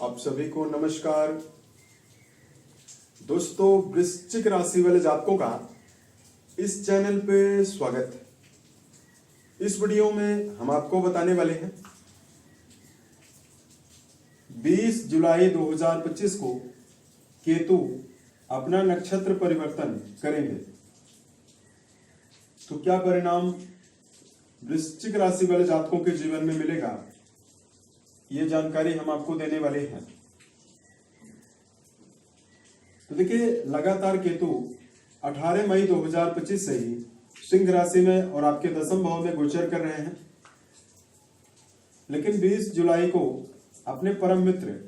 आप सभी को नमस्कार। दोस्तों, वृश्चिक राशि वाले जातकों का इस चैनल पे स्वागत है। इस वीडियो में हम आपको बताने वाले हैं 20 जुलाई 2025 को केतु अपना नक्षत्र परिवर्तन करेंगे, तो क्या परिणाम वृश्चिक राशि वाले जातकों के जीवन में मिलेगा, ये जानकारी हम आपको देने वाले हैं। तो देखिए, लगातार केतु 18 मई 2025 से ही सिंह राशि में और आपके दसम भाव में गोचर कर रहे हैं, लेकिन 20 जुलाई को अपने परम मित्र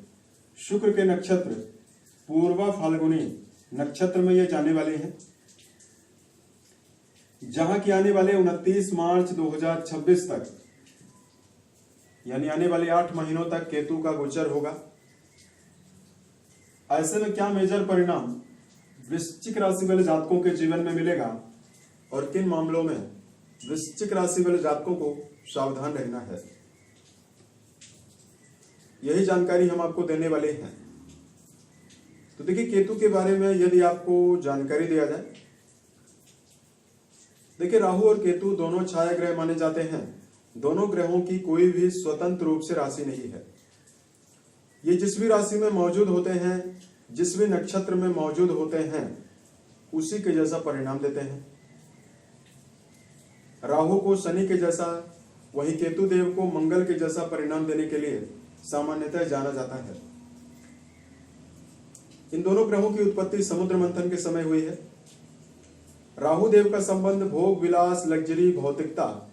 शुक्र के नक्षत्र पूर्वा फाल्गुनी नक्षत्र में ये जाने वाले हैं, जहां की आने वाले 29 मार्च 2026 तक, यानी आने वाले 8 महीनों तक केतु का गोचर होगा। ऐसे में क्या मेजर परिणाम वृश्चिक राशि वाले जातकों के जीवन में मिलेगा और किन मामलों में वृश्चिक राशि वाले जातकों को सावधान रहना है, यही जानकारी हम आपको देने वाले हैं। तो देखिए, केतु के बारे में यदि आपको जानकारी दिया जाए, देखिए राहु और केतु दोनों छाया ग्रह माने जाते हैं। दोनों ग्रहों की कोई भी स्वतंत्र रूप से राशि नहीं है। ये जिस भी राशि में मौजूद होते हैं, जिस भी नक्षत्र में मौजूद होते हैं, उसी के जैसा परिणाम देते हैं। राहु को शनि के जैसा, वही केतु देव को मंगल के जैसा परिणाम देने के लिए सामान्यतः जाना जाता है। इन दोनों ग्रहों की उत्पत्ति समुद्र मंथन के समय हुई है। राहु देव का संबंध भोग विलास, लग्जरी, भौतिकता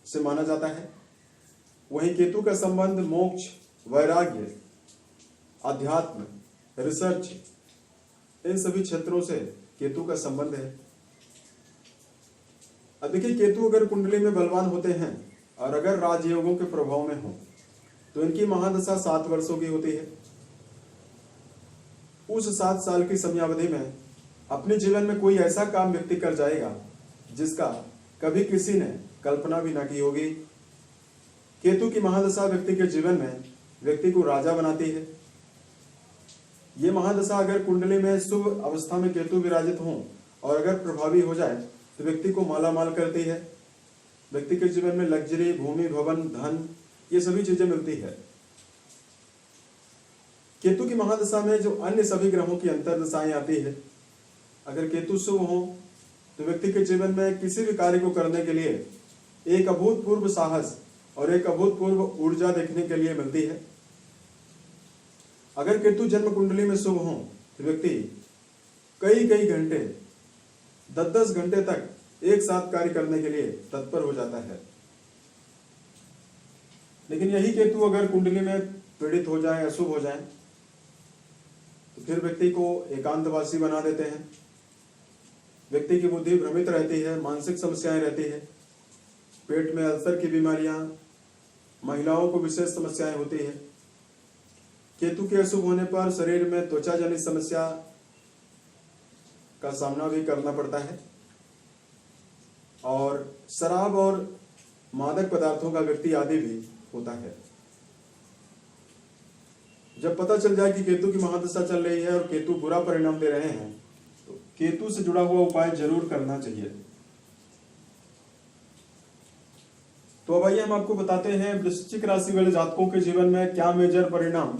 से माना जाता है। वहीं केतु का संबंध मोक्ष, वैराग्य, अध्यात्म, रिसर्च, इन सभी क्षेत्रों से केतु का संबंध है। अब देखिए, केतु अगर कुंडली में बलवान होते हैं और अगर राजयोगों के प्रभाव में हो, तो इनकी महादशा 7 वर्षों की होती है। उस 7 साल की समयावधि में अपने जीवन में कोई ऐसा काम व्यक्ति कर जाएगा जिसका कभी किसी ने कल्पना भी ना की होगी। केतु की महादशा व्यक्ति के जीवन में व्यक्ति को राजा बनाती है। ये महादशा अगर कुंडली में शुभ अवस्था में केतु विराजित हो और अगर प्रभावी हो जाए तो व्यक्ति को माला माल करती है। व्यक्ति के जीवन में लग्जरी, भूमि, भवन, धन, ये सभी चीजें मिलती है। केतु की महादशा में जो अन्य सभी ग्रहों की अंतर्दशाएं आती है, अगर केतु शुभ हो तो व्यक्ति के जीवन में किसी भी कार्य को करने के लिए एक अभूतपूर्व साहस और एक अभूतपूर्व ऊर्जा देखने के लिए मिलती है। अगर केतु जन्म कुंडली में शुभ हो तो व्यक्ति कई कई घंटे, 10-10 घंटे तक एक साथ कार्य करने के लिए तत्पर हो जाता है। लेकिन यही केतु अगर कुंडली में पीड़ित हो जाए, अशुभ हो जाए, तो फिर व्यक्ति को एकांतवासी बना देते हैं। व्यक्ति की बुद्धि भ्रमित रहती है, मानसिक समस्याएं रहती है, पेट में अल्सर की बीमारियां, महिलाओं को विशेष समस्याएं होती है। केतु के अशुभ होने पर शरीर में त्वचा जनित समस्या का सामना भी करना पड़ता है और शराब और मादक पदार्थों का व्यक्ति आदी भी होता है। जब पता चल जाए कि केतु की महादशा चल रही है और केतु बुरा परिणाम दे रहे हैं, तो केतु से जुड़ा हुआ उपाय जरूर करना चाहिए। तो अब आइए हम आपको बताते हैं वृश्चिक राशि वाले जातकों के जीवन में क्या मेजर परिणाम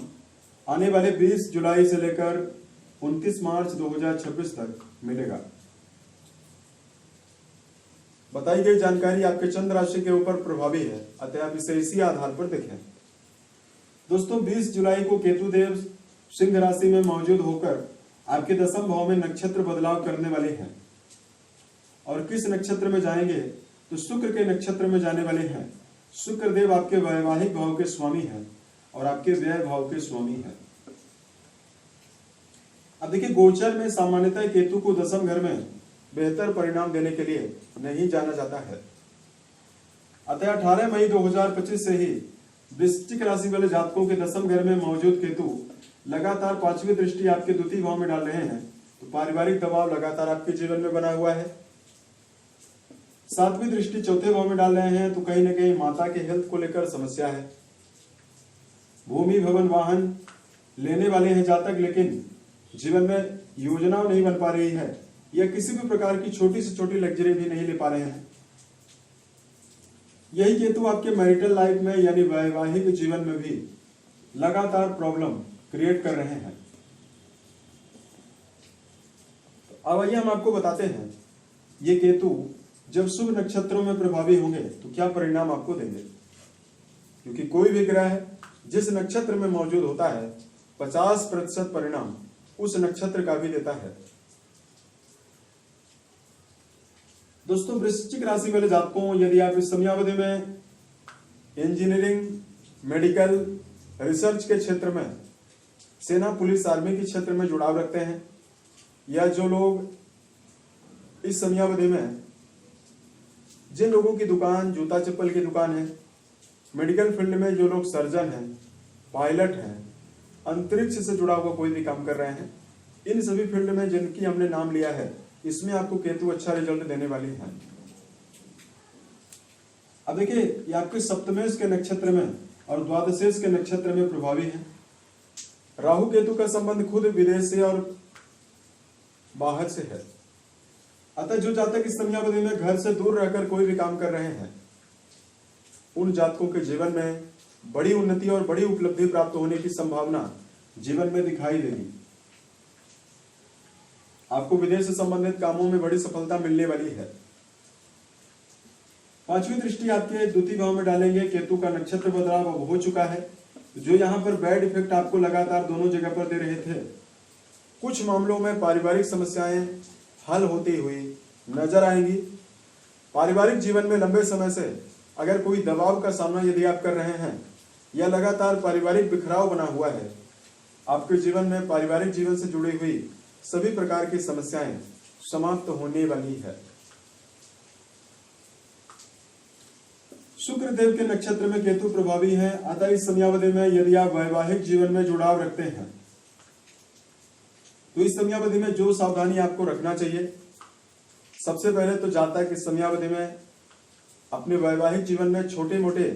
आने वाले 20 जुलाई से लेकर 29 मार्च 2026 तक मिलेगा। बताई गई जानकारी आपके चंद्र राशि के ऊपर प्रभावी है, अतः आप इसे इसी आधार पर देखें। दोस्तों, 20 जुलाई को केतु देव सिंह राशि में मौजूद होकर आपके दसम भाव में नक्षत्र बदलाव करने वाले हैं। और किस नक्षत्र में जाएंगे, तो शुक्र के नक्षत्र में जाने वाले हैं। शुक्र देव आपके वैवाहिक भाव के स्वामी हैं और आपके व्यय भाव के स्वामी हैं। अब देखिए, गोचर में सामान्यतः केतु को दसम घर में बेहतर परिणाम देने के लिए नहीं जाना जाता है। अतः 18 मई 2025 से ही वृश्चिक राशि वाले जातकों के दसम घर में मौजूद केतु लगातार 5वीं दृष्टि आपके द्वितीय भाव में डाल रहे हैं, तो पारिवारिक दबाव लगातार आपके जीवन में बना हुआ है। 7वीं दृष्टि चौथे भाव में डाल रहे हैं, तो कहीं ना कहीं माता के हेल्थ को लेकर समस्या है। भूमि भवन वाहन लेने वाले हैं जातक, लेकिन जीवन में योजना नहीं बन पा रही है या किसी भी प्रकार की छोटी से छोटी लग्जरी भी नहीं ले पा रहे हैं। यही केतु आपके मैरिटल लाइफ में यानी वैवाहिक जीवन में भी लगातार प्रॉब्लम क्रिएट कर रहे हैं। अब आइए हम आपको बताते हैं ये केतु जब शुभ नक्षत्रों में प्रभावी होंगे तो क्या परिणाम आपको देंगे, क्योंकि कोई भी ग्रह जिस नक्षत्र में मौजूद होता है 50% परिणाम उस नक्षत्र का भी देता है। दोस्तों, वृश्चिक राशि वाले जातकों, यदि आप इस समयावधि में इंजीनियरिंग, मेडिकल, रिसर्च के क्षेत्र में, सेना, पुलिस, आर्मी के क्षेत्र में जुड़ाव रखते हैं, या जो लोग इस समयावधि में जिन लोगों की दुकान जूता चप्पल की दुकान है, मेडिकल फील्ड में जो लोग सर्जन हैं, पायलट हैं, अंतरिक्ष से जुड़ा हुआ कोई भी काम कर रहे हैं, इन सभी फील्ड में जिनकी हमने नाम लिया है, इसमें आपको केतु अच्छा रिजल्ट देने वाली है। अब देखिए, ये आपके सप्तमेश के नक्षत्र में और द्वादशेश के नक्षत्र में प्रभावी है। राहु केतु का संबंध खुद विदेश से और बाहर से है। अतः जो जातक इस समयावधि में घर से दूर रहकर कोई भी काम कर रहे हैं, उन जातकों के जीवन में बड़ी उन्नति और बड़ी उपलब्धि प्राप्त होने की संभावना जीवन में दिखाई देगी। आपको विदेश से संबंधित कामों में बड़ी सफलता मिलने वाली है। पांचवी दृष्टि आपके द्वितीय भाव में डालेंगे। केतु का नक्षत्र बदलाव अब हो चुका है, जो यहाँ पर बैड इफेक्ट आपको लगातार दोनों जगह पर दे रहे थे। कुछ मामलों में पारिवारिक समस्याएं हल होती हुई नजर आएंगी। पारिवारिक जीवन में लंबे समय से अगर कोई दबाव का सामना यदि आप कर रहे हैं या लगातार पारिवारिक बिखराव बना हुआ है, आपके जीवन में पारिवारिक जीवन से जुड़ी हुई सभी प्रकार की समस्याएं समाप्त होने वाली है। शुक्र देव के नक्षत्र में केतु प्रभावी है। अतः इस समयावधि में यदि आप वैवाहिक जीवन में जुड़ाव रखते हैं तो इस समयावधि में जो सावधानी आपको रखना चाहिए, सबसे पहले तो जातक इस समयावधि में अपने वैवाहिक जीवन में छोटे मोटे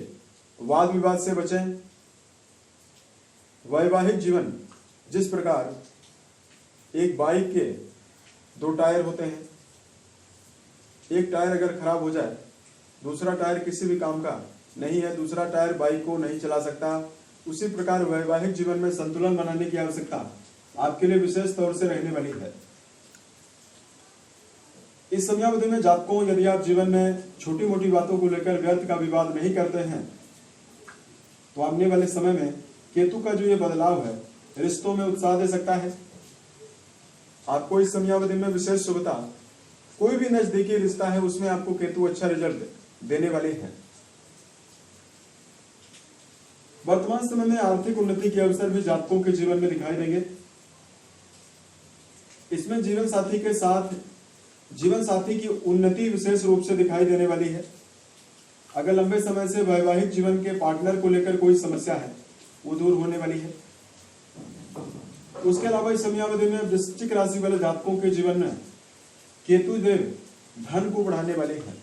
वाद विवाद से बचें। वैवाहिक जीवन जिस प्रकार एक बाइक के दो टायर होते हैं, एक टायर अगर खराब हो जाए दूसरा टायर किसी भी काम का नहीं है, दूसरा टायर बाइक को नहीं चला सकता, उसी प्रकार वैवाहिक जीवन में संतुलन बनाने की आवश्यकता आपके लिए विशेष तौर से रहने वाली है। इस समयावधि में जातकों, यदि आप जीवन में छोटी मोटी बातों को लेकर व्यर्थ का विवाद नहीं करते हैं तो आने वाले समय में केतु का जो ये बदलाव है रिश्तों में उत्साह दे सकता है। आपको इस समयावधि में विशेष शुभता, कोई भी नजदीकी रिश्ता है उसमें आपको केतु अच्छा रिजल्ट देने वाले हैं। वर्तमान समय में आर्थिक उन्नति के अवसर भी जातकों के जीवन में दिखाई देंगे। इसमें जीवन साथी की उन्नति विशेष रूप से दिखाई देने वाली है। अगर लंबे समय से वैवाहिक जीवन के पार्टनर को लेकर कोई समस्या है वो दूर होने वाली है। उसके अलावा इस समयावधि में वृश्चिक राशि वाले जातकों के जीवन में केतु देव धन को बढ़ाने वाले हैं,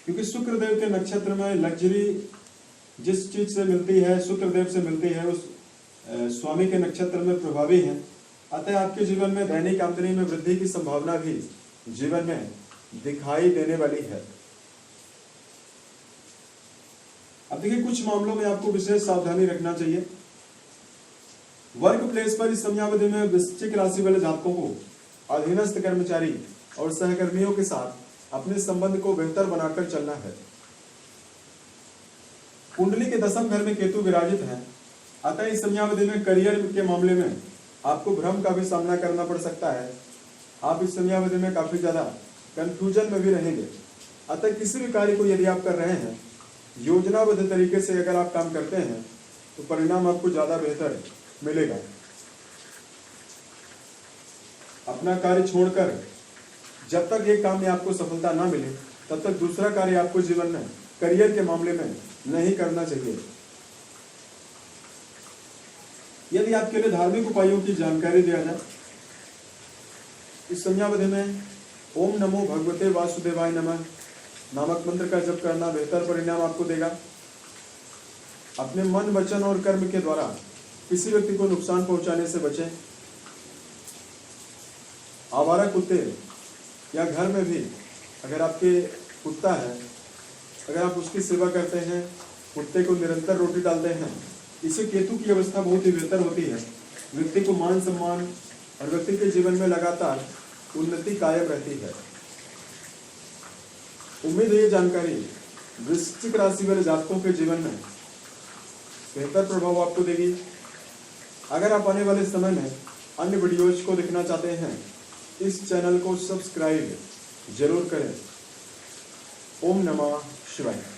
क्योंकि शुक्र देव के नक्षत्र में लग्जरी जिस चीज से मिलती है, शुक्र देव से मिलती है, उस स्वामी के नक्षत्र में प्रभावी है। अतः आपके जीवन में दैनिक आमदनी में वृद्धि की संभावना भी जीवन में दिखाई देने वाली है। अब देखिए, कुछ मामलों में आपको विशेष सावधानी रखना चाहिए। वर्क प्लेस पर इस समयावधि में वृश्चिक राशि वाले जातकों को अधीनस्थ कर्मचारी और सहकर्मियों के साथ अपने संबंध को बेहतर बनाकर चलना है। कुंडली के दसम घर में केतु विराजित है। अतः इस समयावधि में करियर के मामले में आपको भ्रम का भी सामना करना पड़ सकता है। आप इस समयावधि में काफी ज्यादा कंफ्यूजन में भी रहेंगे। अतः किसी भी कार्य को यदि आप कर रहे हैं, योजनाबद्ध तरीके से अगर आप काम करते हैं तो परिणाम आपको ज्यादा बेहतर मिलेगा। अपना कार्य छोड़कर जब तक एक काम में आपको सफलता ना मिले तब तक दूसरा कार्य आपको जीवन में करियर के मामले में नहीं करना चाहिए। यदि आपके लिए धार्मिक उपायों की जानकारी दिया जाए, इस समयावधि में ओम नमो भगवते वासुदेवाय नमः नामक मंत्र का जप करना बेहतर परिणाम आपको देगा। अपने मन, वचन और कर्म के द्वारा किसी व्यक्ति को नुकसान पहुंचाने से बचें। आवारा कुत्ते या घर में भी अगर आपके कुत्ता है, अगर आप उसकी सेवा करते हैं, कुत्ते को निरंतर रोटी डालते हैं, इससे केतु की अवस्था बहुत ही बेहतर होती है। व्यक्ति को मान सम्मान और व्यक्ति के जीवन में लगातार उन्नति कायम रहती है। उम्मीद है ये जानकारी वृश्चिक राशि वाले जातकों के जीवन में बेहतर प्रभाव आपको देगी। अगर आप आने वाले समय में अन्य वीडियोज को देखना चाहते हैं, इस चैनल को सब्सक्राइब जरूर करें। ओम नमः शिवाय।